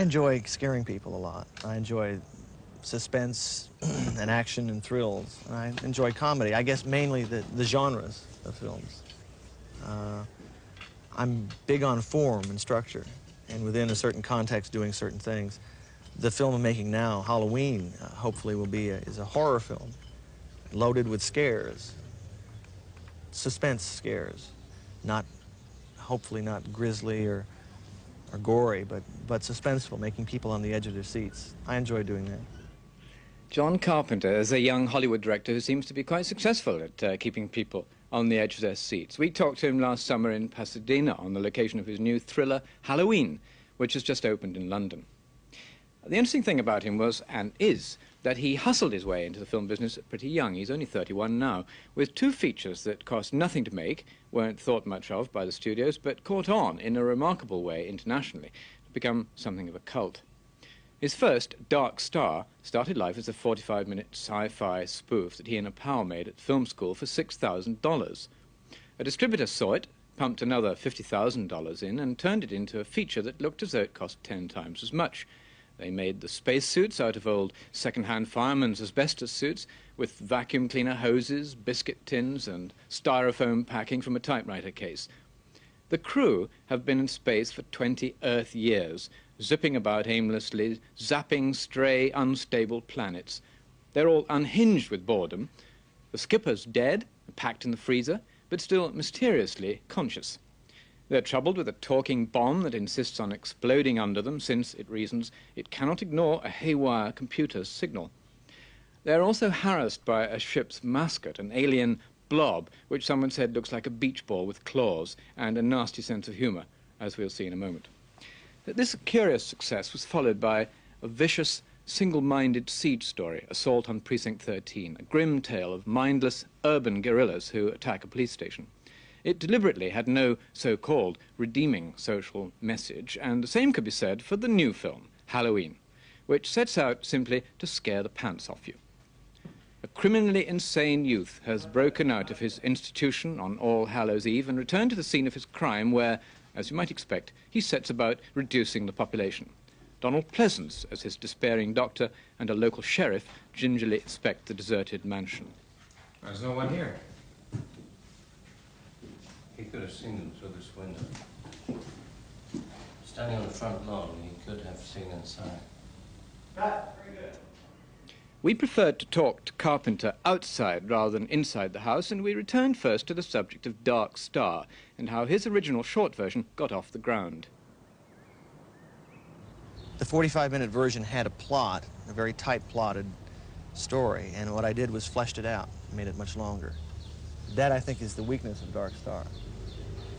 I enjoy scaring people a lot. I enjoy suspense and action and thrills. And I enjoy comedy. I guess mainly the genres of films. I'm big on form and structure, and within a certain context doing certain things. The film I'm making now, Halloween, hopefully is a horror film, loaded with scares, suspense scares, hopefully not grisly or gory, but suspenseful, making people on the edge of their seats. I enjoy doing that. John Carpenter is a young Hollywood director who seems to be quite successful at keeping people on the edge of their seats. We talked to him last summer in Pasadena on the location of his new thriller, Halloween, which has just opened in London. The interesting thing about him was, and is, that he hustled his way into the film business pretty young. He's only 31 now, with two features that cost nothing to make, weren't thought much of by the studios, but caught on in a remarkable way internationally, to become something of a cult. His first, Dark Star, started life as a 45-minute sci-fi spoof that he and a pal made at film school for $6,000. A distributor saw it, pumped another $50,000 in, and turned it into a feature that looked as though it cost 10 times as much. They made the spacesuits out of old second-hand firemen's asbestos suits with vacuum cleaner hoses, biscuit tins, and styrofoam packing from a typewriter case. The crew have been in space for 20 Earth years, zipping about aimlessly, zapping stray, unstable planets. They're all unhinged with boredom. The skipper's dead, packed in the freezer, but still mysteriously conscious. They're troubled with a talking bomb that insists on exploding under them since, it reasons, it cannot ignore a haywire computer's signal. They're also harassed by a ship's mascot, an alien blob, which someone said looks like a beach ball with claws and a nasty sense of humor, as we'll see in a moment. This curious success was followed by a vicious, single-minded siege story, Assault on Precinct 13, a grim tale of mindless urban guerrillas who attack a police station. It deliberately had no so-called redeeming social message, and the same could be said for the new film, Halloween, which sets out simply to scare the pants off you. A criminally insane youth has broken out of his institution on All Hallows Eve and returned to the scene of his crime where, as you might expect, he sets about reducing the population. Donald Pleasence as his despairing doctor and a local sheriff gingerly inspect the deserted mansion. There's no one here. He could have seen them through this window. Standing on the front lawn, he could have seen inside. Cut. Very good. We preferred to talk to Carpenter outside rather than inside the house, and we returned first to the subject of Dark Star and how his original short version got off the ground. The 45-minute version had a plot, a very tight plotted story, and what I did was fleshed it out, made it much longer. That, I think, is the weakness of Dark Star,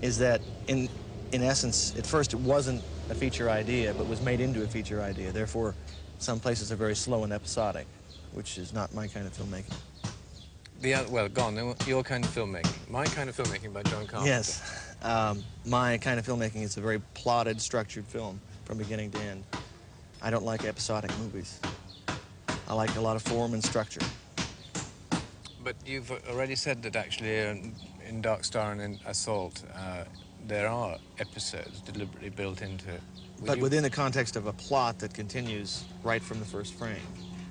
is that in essence, at first it wasn't a feature idea, but was made into a feature idea. Therefore, some places are very slow and episodic, which is not my kind of filmmaking. Well, go on, your kind of filmmaking. My kind of filmmaking by John Carpenter. Yes. My kind of filmmaking is a very plotted, structured film from beginning to end. I don't like episodic movies. I like a lot of form and structure. But you've already said that actually in Dark Star and in Assault, there are episodes deliberately built into it. But within the context of a plot that continues right from the first frame.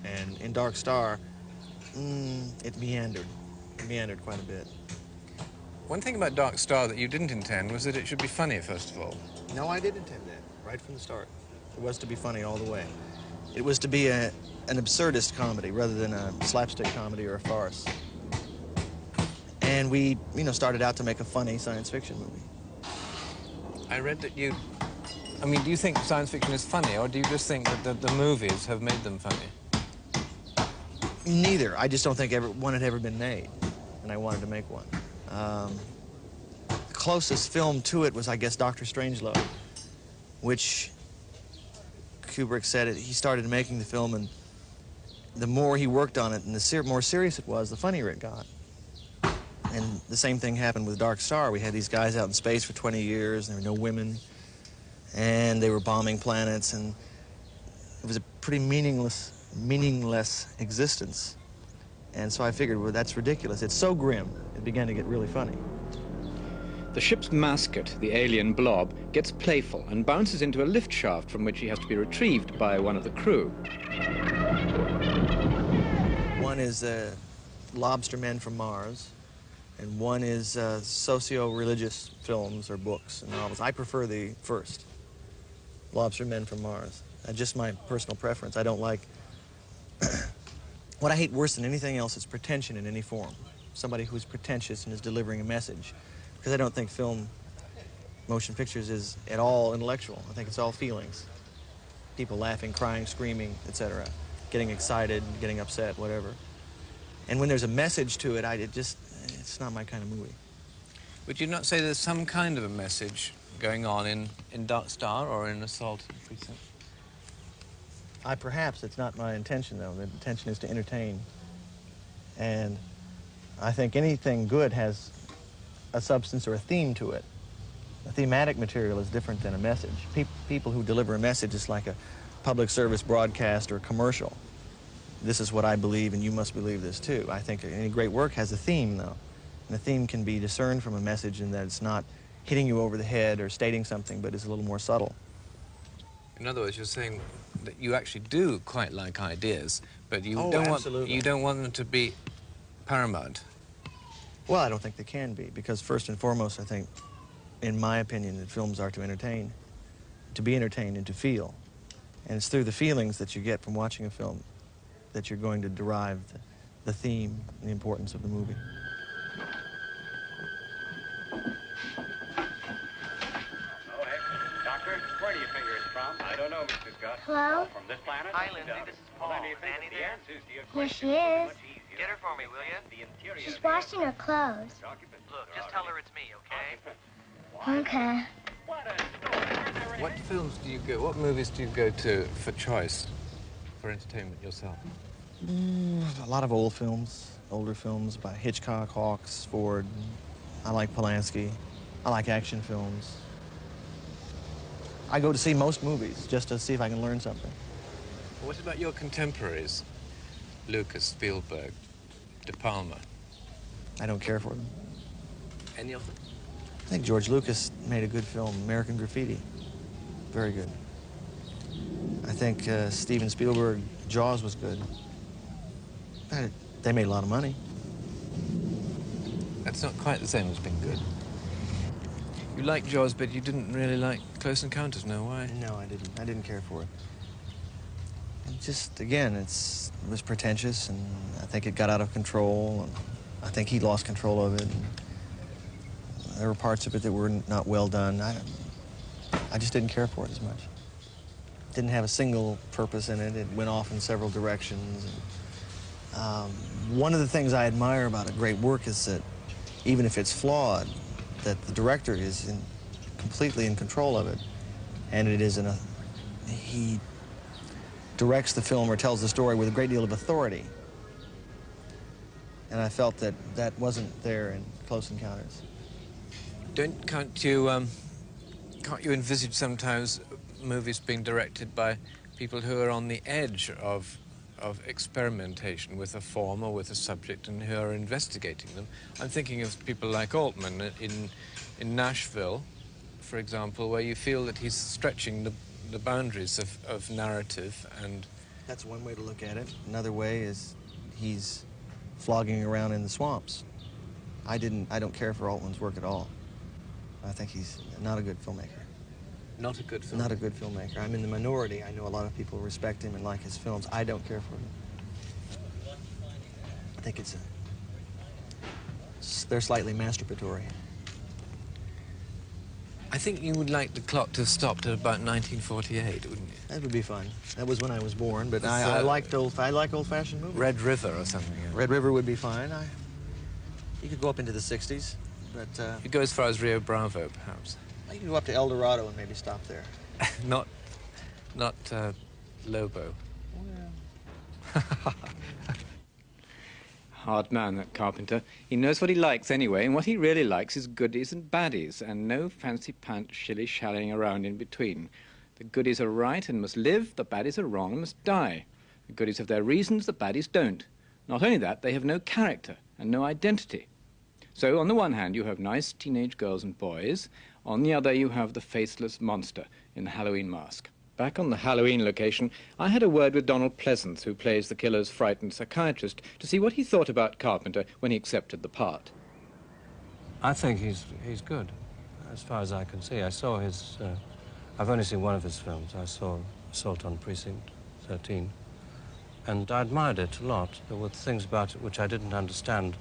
And in Dark Star, it meandered. It meandered quite a bit. One thing about Dark Star that you didn't intend was that it should be funny, first of all. No, I did intend that, right from the start. It was to be funny all the way. It was to be an absurdist comedy rather than a slapstick comedy or a farce. And we, started out to make a funny science fiction movie. I read that do you think science fiction is funny, or do you just think that the movies have made them funny? Neither. I just don't think one had ever been made, and I wanted to make one. The closest film to it was, I guess, Dr. Strangelove, which Kubrick said he started making the film, and the more he worked on it and the more serious it was, the funnier it got. And the same thing happened with Dark Star. We had these guys out in space for 20 years, and there were no women, and they were bombing planets, and it was a pretty meaningless existence. And so I figured, well, that's ridiculous. It's so grim, it began to get really funny. The ship's mascot, the alien blob, gets playful and bounces into a lift shaft from which he has to be retrieved by one of the crew. One is Lobster Men from Mars, and one is socio-religious films or books and novels. I prefer the first, Lobster Men from Mars. Just my personal preference. I don't like... What I hate worse than anything else is pretension in any form. Somebody who's pretentious and is delivering a message. Because I don't think film, motion pictures is at all intellectual. I think it's all feelings. People laughing, crying, screaming, etc. Getting excited, getting upset, whatever. And when there's a message to it, it's not my kind of movie. Would you not say there's some kind of a message going on in Dark Star or in Assault and Precinct? Perhaps it's not my intention, though. The intention is to entertain. And I think anything good has a substance or a theme to it. A thematic material is different than a message. People who deliver a message is like a public service broadcast or commercial. This is what I believe, and you must believe this too. I think any great work has a theme, though. And the theme can be discerned from a message in that it's not hitting you over the head or stating something, but is a little more subtle. In other words, you're saying that you actually do quite like ideas, but you absolutely. You don't want them to be paramount. Well, I don't think they can be, because first and foremost, I think, in my opinion, that films are to entertain, to be entertained and to feel. And it's through the feelings that you get from watching a film that you're going to derive the theme and the importance of the movie. Doctor, where do you figure it's from? I don't know, Mr. Gus. Hello? From this planet? Hi, Lindsay. This is Paul. Nanny there? Here she is. Get her for me, will you? She's washing her clothes. Look, just tell her it's me, okay? Okay. What films do you go, what movies do you go to for choice, for entertainment yourself? A lot of old films, older films by Hitchcock, Hawks, Ford. I like Polanski. I like action films. I go to see most movies just to see if I can learn something. What about your contemporaries? Lucas, Spielberg, De Palma. I don't care for them. Any of them? I think George Lucas made a good film, American Graffiti. Very good. I think Steven Spielberg, Jaws was good. They made a lot of money. That's not quite the same as being good. You liked Jaws, but you didn't really like Close Encounters, no? Why? No, I didn't. I didn't care for it. And just, again, it was pretentious, and I think it got out of control, and I think he lost control of it. And there were parts of it that were not well done. I just didn't care for it as much. It didn't have a single purpose in it. It went off in several directions. And, one of the things I admire about a great work is that even if it's flawed, that the director is completely in control of it, and it is he directs the film or tells the story with a great deal of authority. And I felt that that wasn't there in Close Encounters. Can't you envisage sometimes movies being directed by people who are on the edge of experimentation with a form or with a subject and who are investigating them? I'm thinking of people like Altman in Nashville, for example, where you feel that he's stretching the boundaries of narrative. And that's one way to look at it. Another way is he's flogging around in the swamps. I don't care for Altman's work at all. I think he's not a good filmmaker. Not a good film? Not a good filmmaker. I'm in the minority. I know a lot of people respect him and like his films. I don't care for him. I think they're slightly masturbatory. I think you would like the clock to have stopped at about 1948, wouldn't you? That would be fun. That was when I was born, but I like old-fashioned movies. Red River or something. Yeah. Red River would be fine. You could go up into the 60s, but... You go as far as Rio Bravo, perhaps. You can go up to El Dorado and maybe stop there. not Lobo. Yeah. Hard man, that Carpenter. He knows what he likes anyway, and what he really likes is goodies and baddies, and no fancy-pants shilly-shallying around in between. The goodies are right and must live, the baddies are wrong and must die. The goodies have their reasons, the baddies don't. Not only that, they have no character and no identity. So on the one hand, you have nice teenage girls and boys. On the other, you have the faceless monster in the Halloween mask. Back on the Halloween location, I had a word with Donald Pleasence, who plays the killer's frightened psychiatrist, to see what he thought about Carpenter when he accepted the part. I think he's good, as far as I can see. I saw his... I've only seen one of his films. I saw Assault on Precinct 13, and I admired it a lot. There were things about it which I didn't understand,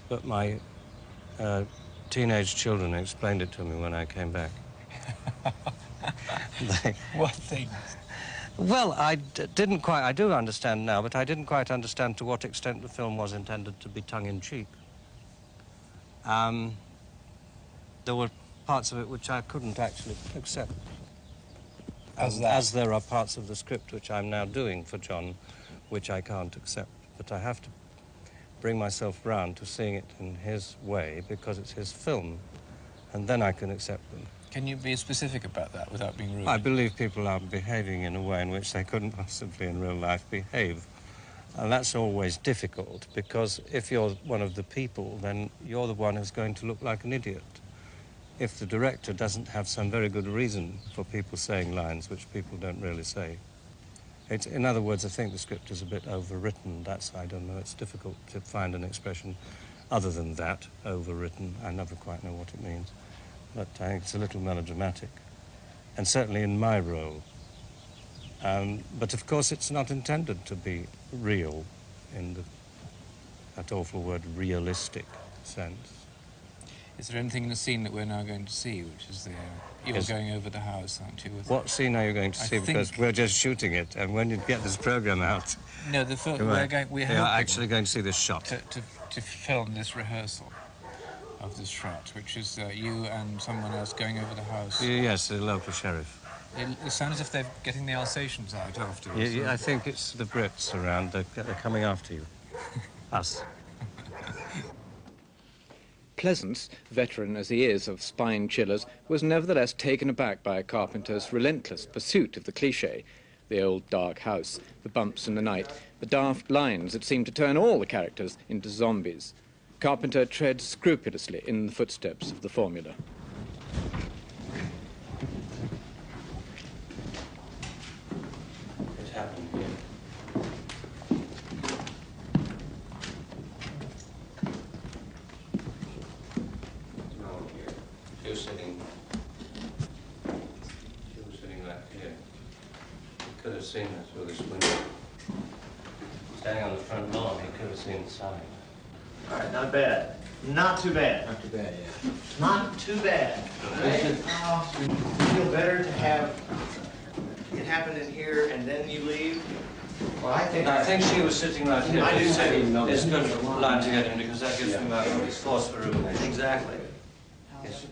but my teenage children explained it to me when I came back. What things? Well, I do understand now, but I didn't quite understand to what extent the film was intended to be tongue-in-cheek. There were parts of it which I couldn't actually accept. As there are parts of the script which I'm now doing for John, which I can't accept. But I have to bring myself round to seeing it in his way, because it's his film, and then I can accept them. Can you be specific about that without being rude? I believe people are behaving in a way in which they couldn't possibly in real life behave. And that's always difficult, because if you're one of the people, then you're the one who's going to look like an idiot. If the director doesn't have some very good reason for people saying lines which people don't really say. In other words, I think the script is a bit overwritten. I don't know, it's difficult to find an expression other than that, overwritten. I never quite know what it means. But I think it's a little melodramatic, and certainly in my role. But of course, it's not intended to be real in that awful word, realistic sense. Is there anything in the scene that we're now going to see, which is you're going over the house, aren't you? What scene are you going to see? Because we're just shooting it, and when you get this program out... No, the film, we're actually going to see this shot. To film this rehearsal of this shot, which is you and someone else going over the house. Yes, the local sheriff. It sounds as if they're getting the Alsatians out afterwards. Yeah, I think it's the Brits around. They're coming after you. Us. Pleasence, veteran as he is of spine chillers, was nevertheless taken aback by Carpenter's relentless pursuit of the cliché. The old dark house, the bumps in the night, the daft lines that seem to turn all the characters into zombies. Carpenter treads scrupulously in the footsteps of the formula. It happened here. She was sitting right here. You could have seen her through this window. Standing on the front lawn, he could have seen inside. All right, not bad. Not too bad. Not too bad, yeah. Not too bad. Right? You feel better to have it happen in here and then you leave? Well, I think she was sitting right here. I do too. It's good to line to get him because that gives me my force for rumination. Exactly. Yes.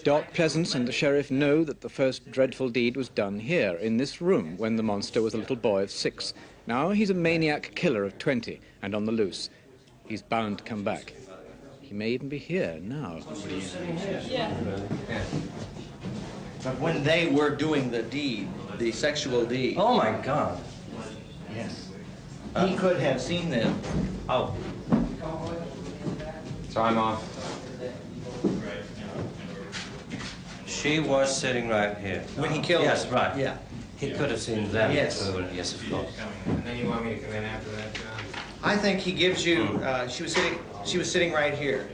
Doc Pleasence and the sheriff know that the first dreadful deed was done here, in this room, when the monster was a little boy of 6. Now he's a maniac killer of 20 and on the loose. He's bound to come back. He may even be here now. Yeah. But when they were doing the deed, the sexual deed... Oh, my God. Yes. He could have seen them. Oh. So I'm off. She was sitting right here. When he killed Yes, her. right. Yeah. He could have seen them. Yes. Yes, of course. And then you want me to come in after that, John? I think he gives you, she was sitting right here.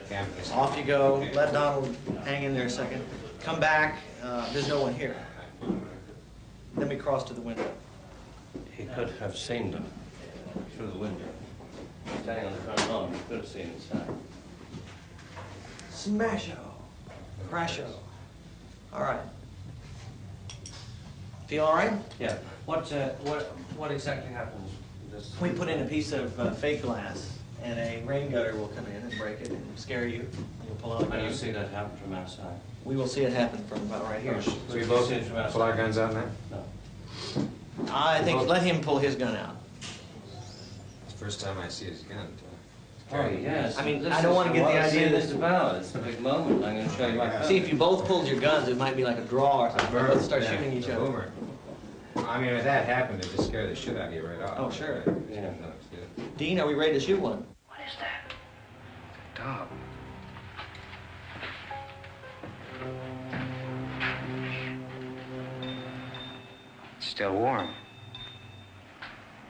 Off you go, let Donald hang in there a second. Come back, there's no one here. Then we cross to the window. He could have seen them through the window. Standing on the front lawn, he could have seen inside. Smash-o. Crash-o. All right. Feel all right? Yeah. What exactly happens? We put in a piece of fake glass, and a rain gutter will come in and break it and scare you. You'll pull out a gun. And you see that happen from outside? We will see it happen from about right here. So we both pull our guns out now? No. I think let him pull his gun out. It's the first time I see his gun. Oh, yes. I mean, I don't want to get the idea that... It's about. It's a big moment. I'm going to show you my gun. See, if you both pulled your guns, it might be like a draw or something. Both start shooting each other. Boomer. I mean, if that happened, it just scared the shit out of you right off. Oh, sure. Yeah. Dean, are we ready to shoot one? What is that? Dog. still warm.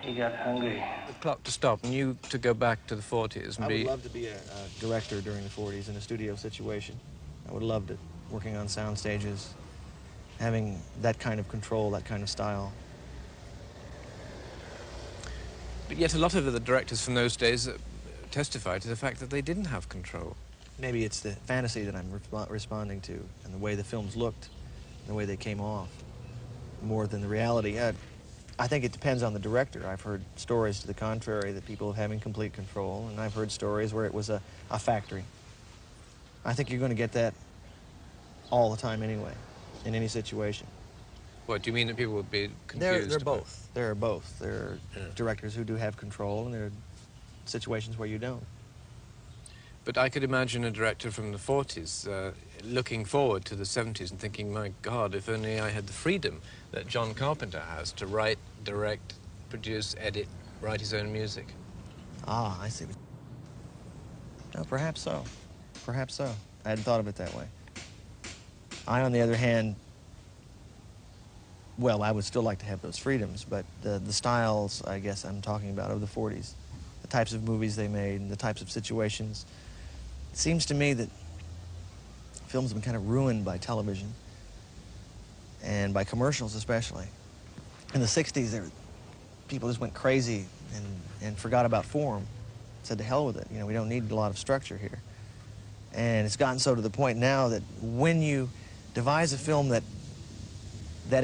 He got hungry. The clock to stop and you to go back to the 40s and I be... would love to be a director during the 40s in a studio situation. I would love it, working on sound stages, having that kind of control, that kind of style. But yet a lot of the directors from those days testify to the fact that they didn't have control. Maybe it's the fantasy that I'm responding to, and the way the films looked, and the way they came off, more than the reality. I think it depends on the director. I've heard stories to the contrary, that people having complete control, and I've heard stories where it was a factory. I think you're going to get that all the time anyway, in any situation. What, do you mean that people would be confused? They're both. There are both. There are directors who do have control, and there are situations where you don't. But I could imagine a director from the 40s looking forward to the 70s and thinking, my God, if only I had the freedom that John Carpenter has to write, direct, produce, edit, write his own music. Ah, I see. No, perhaps so. Perhaps so. I hadn't thought of it that way. I, on the other hand, well, I would still like to have those freedoms, but the styles, I guess I'm talking about, of the 40s, the types of movies they made, and the types of situations. It seems to me that films have been kind of ruined by television, and by commercials especially. In the 60s, people just went crazy and forgot about form, said to hell with it. You know, we don't need a lot of structure here. And it's gotten so to the point now that when you devise a film that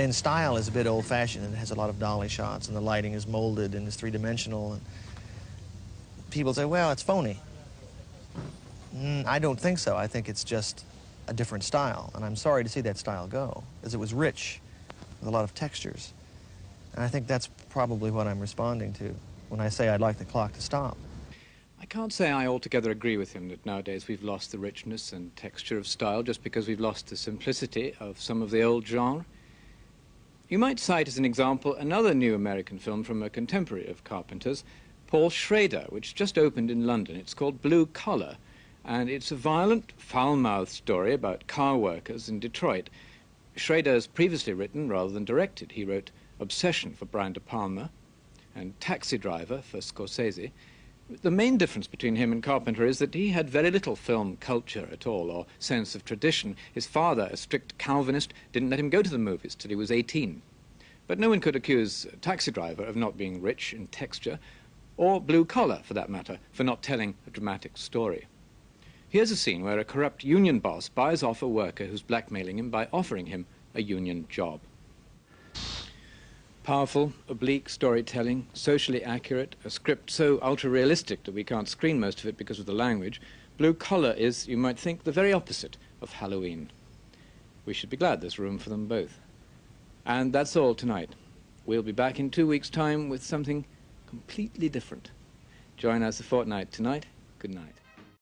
in style is a bit old-fashioned and it has a lot of dolly shots and the lighting is molded and is three-dimensional, and people say, well, it's phony. I don't think so. I think it's just a different style, and I'm sorry to see that style go, as it was rich with a lot of textures. And I think that's probably what I'm responding to when I say I'd like the clock to stop. I can't say I altogether agree with him that nowadays we've lost the richness and texture of style just because we've lost the simplicity of some of the old genre. You might cite as an example another new American film from a contemporary of Carpenter's, Paul Schrader, which just opened in London. It's called Blue Collar, and it's a violent, foul-mouthed story about car workers in Detroit. Schrader has previously written rather than directed. He wrote Obsession for Brian De Palma and Taxi Driver for Scorsese. The main difference between him and Carpenter is that he had very little film culture at all, or sense of tradition. His father, a strict Calvinist, didn't let him go to the movies till he was 18. But no one could accuse Taxi Driver of not being rich in texture, or Blue Collar, for that matter, for not telling a dramatic story. Here's a scene where a corrupt union boss buys off a worker who's blackmailing him by offering him a union job. Powerful, oblique storytelling, socially accurate, a script so ultra-realistic that we can't screen most of it because of the language. Blue Collar is, you might think, the very opposite of Halloween. We should be glad there's room for them both. And that's all tonight. We'll be back in 2 weeks' time with something completely different. Join us a fortnight tonight. Good night.